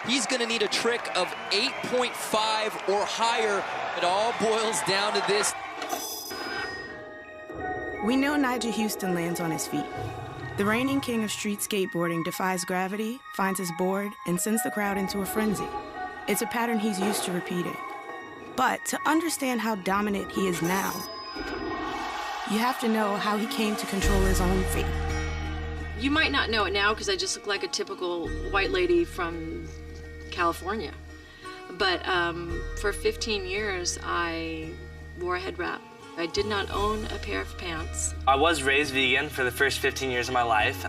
He's going to need a trick of 8.5 or higher. It all boils down to this. We know Nyjah Huston lands on his feet. The reigning king of street skateboarding defies gravity, finds his board, and sends the crowd into a frenzy. It's a pattern he's used to repeating. But to understand how dominant he is now, you have to know how he came to control his own fate. You might not know it now because I just look like a typical white lady from California. But for 15 years, I wore a head wrap. I did not own a pair of pants. I was raised vegan for the first 15 years of my life.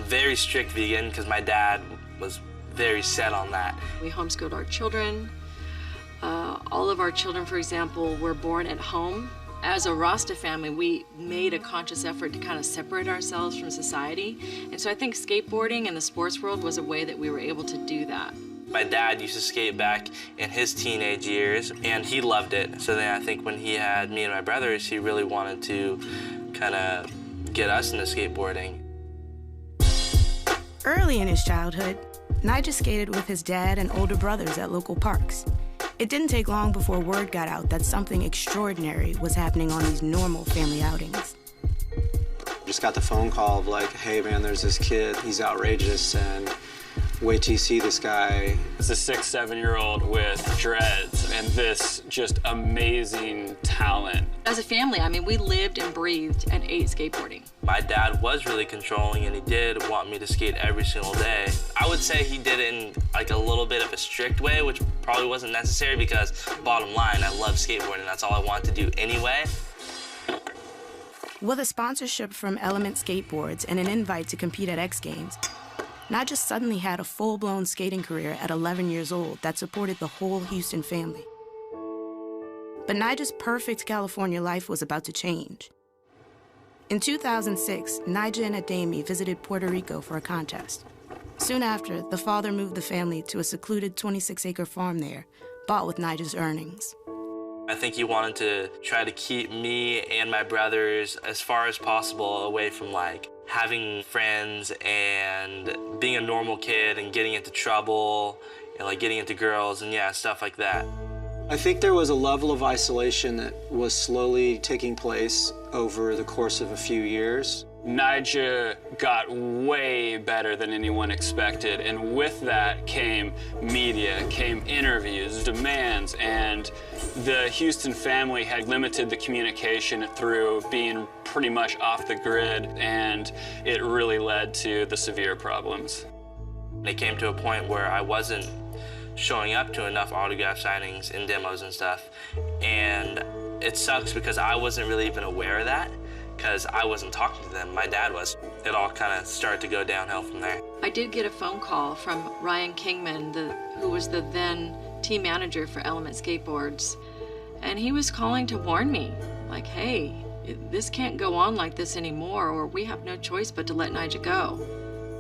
Very strict vegan because my dad was very set on that. We homeschooled our children. All of our children, for example, were born at home. As a Rasta family, we made a conscious effort to kind of separate ourselves from society. And so I think skateboarding in the sports world was a way that we were able to do that. My dad used to skate back in his teenage years, and he loved it. So then I think when he had me and my brothers, he really wanted to kind of get us into skateboarding. Early in his childhood, Nyjah skated with his dad and older brothers at local parks. It didn't take long before word got out that something extraordinary was happening on these normal family outings. Just got the phone call of like, hey man, there's this kid, he's outrageous, and wait till you see this guy. It's a 6-7-year-old with dreads and this just amazing talent. As a family, I mean, we lived and breathed and ate skateboarding. My dad was really controlling, and he did want me to skate every single day. I would say he did it in like a little bit of a strict way, which probably wasn't necessary because bottom line, I love skateboarding. That's all I want to do anyway. With a sponsorship from Element Skateboards and an invite to compete at X Games, Nyjah suddenly had a full-blown skating career at 11 years old that supported the whole Huston family. But Nyjah's perfect California life was about to change. In 2006, Nyjah and Ademi visited Puerto Rico for a contest. Soon after, the father moved the family to a secluded 26-acre farm there, bought with Nyjah's earnings. I think he wanted to try to keep me and my brothers as far as possible away from like having friends and being a normal kid and getting into trouble and like getting into girls and yeah, stuff like that. I think there was a level of isolation that was slowly taking place over the course of a few years. Nyjah got way better than anyone expected, and with that came media, came interviews, demands, and the Huston family had limited the communication through being pretty much off the grid, and it really led to the severe problems. It came to a point where I wasn't showing up to enough autograph signings and demos and stuff, and it sucks because I wasn't really even aware of that, because I wasn't talking to them, my dad was. It all kind of started to go downhill from there. I did get a phone call from Ryan Kingman, who was the then team manager for Element Skateboards, and he was calling to warn me, like, hey, this can't go on like this anymore, or we have no choice but to let Nyjah go.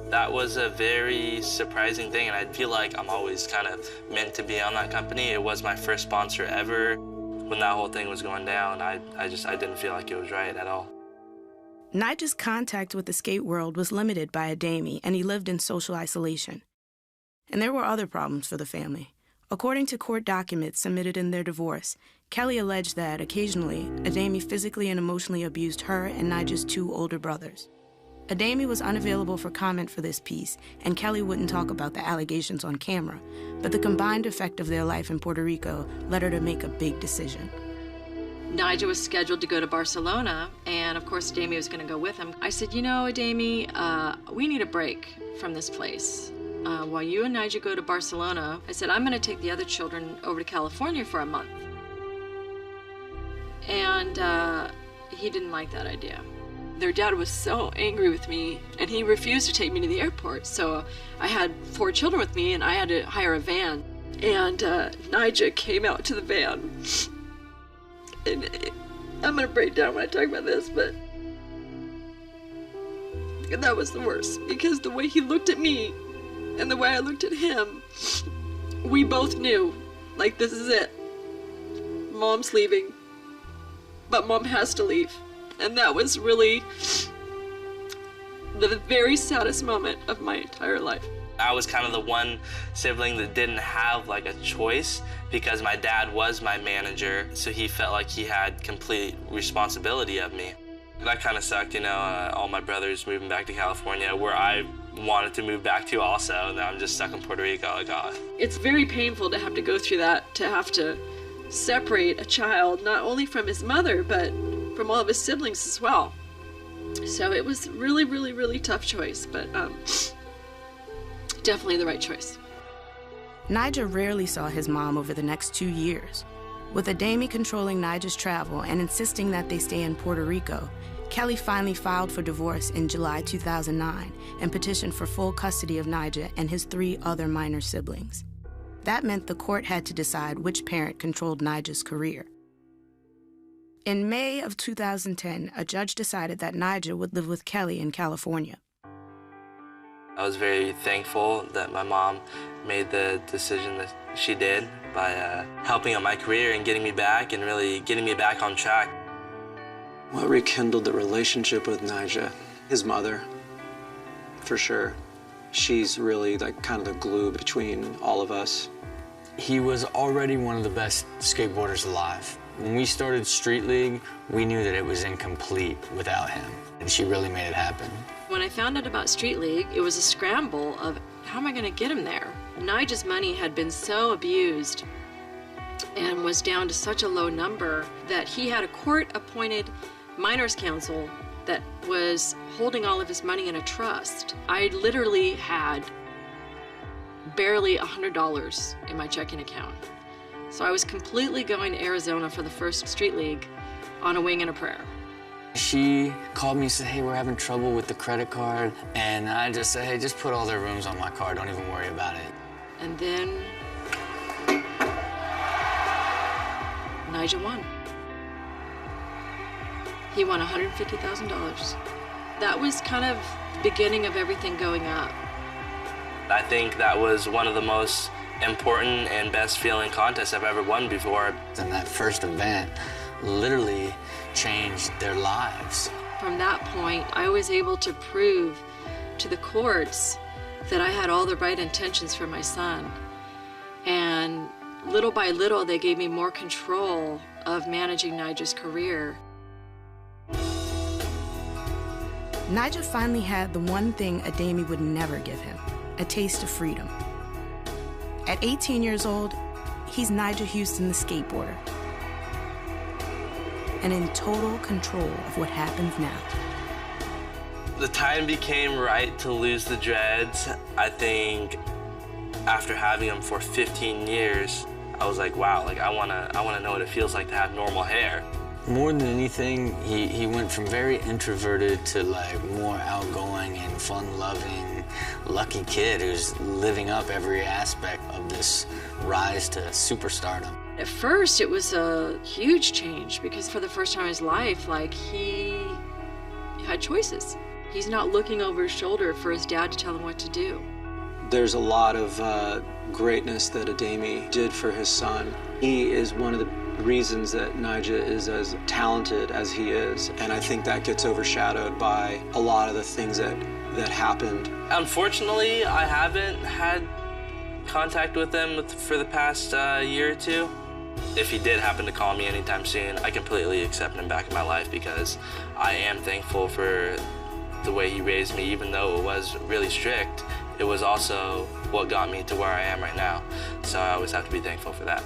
That was a very surprising thing, and I feel like I'm always kind of meant to be on that company. It was my first sponsor ever. When that whole thing was going down, I didn't feel like it was right at all. Nyjah's contact with the skate world was limited by Ademi, and he lived in social isolation. And there were other problems for the family. According to court documents submitted in their divorce, Kelly alleged that occasionally, Ademi physically and emotionally abused her and Nyjah's 2 older brothers. Ademi was unavailable for comment for this piece, and Kelly wouldn't talk about the allegations on camera, but the combined effect of their life in Puerto Rico led her to make a big decision. Nyjah was scheduled to go to Barcelona, and of course Ademi was going to go with him. I said, you know, Ademi, we need a break from this place. While you and Nyjah go to Barcelona, I said, I'm going to take the other children over to California for a month. And he didn't like that idea. Their dad was so angry with me, and he refused to take me to the airport. So I had 4 children with me, and I had to hire a van. And Nyjah came out to the van. And I'm gonna break down when I talk about this, but that was the worst, because the way he looked at me and the way I looked at him, we both knew, like, this is it. Mom's leaving, but Mom has to leave. And that was really the very saddest moment of my entire life. I was kind of the one sibling that didn't have like a choice because my dad was my manager, so he felt like he had complete responsibility of me. That kind of sucked, you know, all my brothers moving back to California, where I wanted to move back to also, and now I'm just stuck in Puerto Rico, like, oh. It's very painful to have to go through that, to have to separate a child, not only from his mother, but from all of his siblings as well. So it was really, really, really tough choice, but definitely the right choice. Nyjah rarely saw his mom over the next 2 years. With Ademi controlling Nyjah's travel and insisting that they stay in Puerto Rico, Kelly finally filed for divorce in July 2009 and petitioned for full custody of Nyjah and his 3 other minor siblings. That meant the court had to decide which parent controlled Nyjah's career. In May of 2010, a judge decided that Nyjah would live with Kelly in California. I was very thankful that my mom made the decision that she did by helping out my career and getting me back and really getting me back on track. What rekindled the relationship with Nyjah? His mother, for sure. She's really like kind of the glue between all of us. He was already one of the best skateboarders alive. When we started Street League, we knew that it was incomplete without him, and she really made it happen. When I found out about Street League, it was a scramble of how am I going to get him there? Nyjah's money had been so abused and was down to such a low number that he had a court-appointed minors counsel that was holding all of his money in a trust. I literally had barely $100 in my checking account. So I was completely going to Arizona for the first Street League on a wing and a prayer. She called me and said, hey, we're having trouble with the credit card. And I just said, hey, just put all their rooms on my card. Don't even worry about it. And then Nyjah won. He won $150,000. That was kind of the beginning of everything going up. I think that was one of the most important and best feeling contests I've ever won before. And that first event literally changed their lives. From that point, I was able to prove to the courts that I had all the right intentions for my son. And little by little, they gave me more control of managing Nyjah's career. Nyjah finally had the one thing Ademi would never give him, a taste of freedom. At 18 years old, he's Nyjah Huston, the skateboarder, and in total control of what happens now. The time became right to lose the dreads. I think after having them for 15 years, I was like, wow, like I wanna know what it feels like to have normal hair. More than anything, he went from very introverted to like more outgoing and fun-loving, lucky kid who's living up every aspect of this rise to superstardom. At first, it was a huge change because for the first time in his life, like he had choices. He's not looking over his shoulder for his dad to tell him what to do. There's a lot of greatness that Ademi did for his son. He is one of the reasons that Nyjah is as talented as he is, and I think that gets overshadowed by a lot of the things that happened. Unfortunately, I haven't had contact with them for the past year or two. If he did happen to call me anytime soon, I completely accept him back in my life because I am thankful for the way he raised me. Even though it was really strict, it was also what got me to where I am right now. So I always have to be thankful for that.